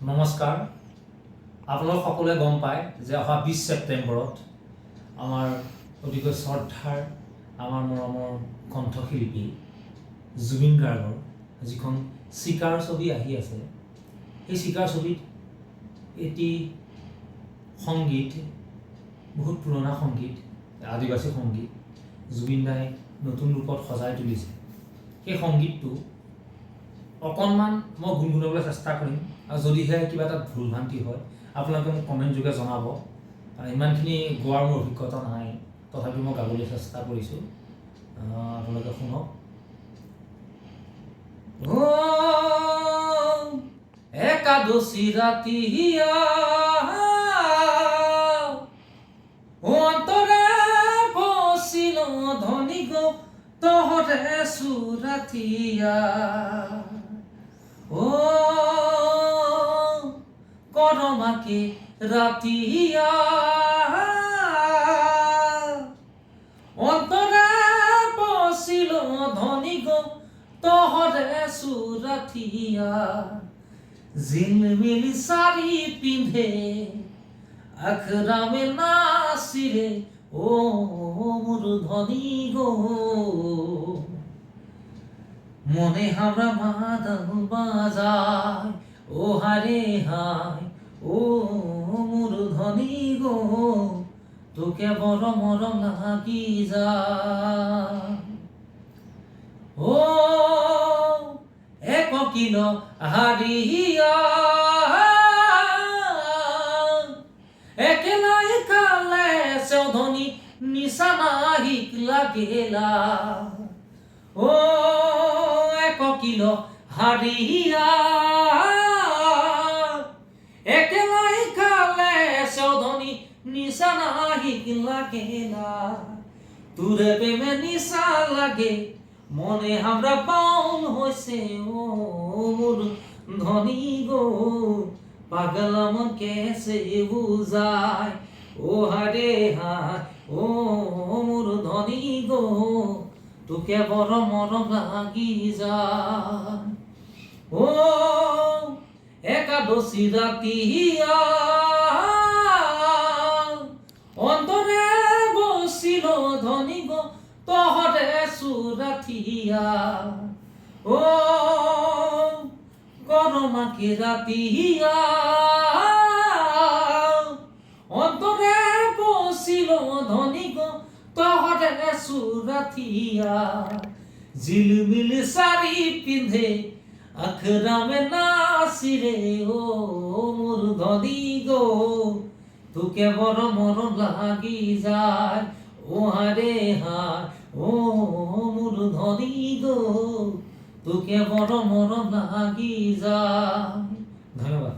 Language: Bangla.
নমস্কাৰ আপোনালোক সকলোৱে গম পায় যে অহা 20 ছেপ্টেম্বৰত আমাৰ অতিকৈ শ্ৰদ্ধাৰ আমাৰ মৰমৰ কণ্ঠশিল্পী জুবিন গাৰ্গৰ যিখন চিকাৰ ছবি আহি আছে এই চিকাৰ ছবিত এটি সংগীত বহুত পুৰণা সংগীত আদিবাসী সংগীত জুবিন দাই নতুন ৰূপত সজাই তুলিছে এই সংগীতটো অকণমান মই গুণগুণাবলৈ চেষ্টা কৰিম আৰু যদিহে কিবা এটা ভুল ভ্ৰান্তি হয় আপোনালোকে মোক কমেণ্ট যোগে জনাব ইমানখিনি গোৱাৰ মোৰ অভিজ্ঞতা নাই তথাপি মই গাবলৈ চেষ্টা কৰিছোঁ আপোনালোকে শুনক একাদশী ৰাতিয়া অন্তৰে বচিল ধনী গো তহৰে সুৰাতিয়া ও করমাকে রাতিয়া অন্তরে বসিল ধনী গো তহরে সুরাতিয়া জিলমিল শাড়ি পিন্ধে আখরামে নাচিরে ও মোর ধনী গো মনে হামরা মাদল বাজায় ও হারে হায় ও মোর ধনী গো তোকে বড় মরম লাগি যায় ও এক কিলো হারিয়া একলাই কালে সেও ধনী নিশানা হিক লাগেলা ও এক কিলো হারিয়া একলাই কালে সৌধনী নিশানা হিক লাগেলা তুরে প্রেমে নিশা লাগে মনে আমরা পাউল হইছে ও মোর ধনী গো পাগল মন কেসে বুঝায় ও হারে হায় ও মোর ধনী গো তোকে বড় মরম লাগি যায় ও একাদশী রাতিয়া অন্তরে বসিল ধনী গো তহরে সুরাথিয়া ও গরমাকে রাতিয়া অন্তরে বসিল ধনী গো তহরে সুরাথিয়া ঝিলমিল শাড়ি পিন্ধে আখরামে নাচিরে ও মোর ধনী গো তোকে বড় মরম লাগি যায় ও হারে হায় ও মোর ধনী গো তোকে বড় মরম লাগি যায় ধন্যবাদ।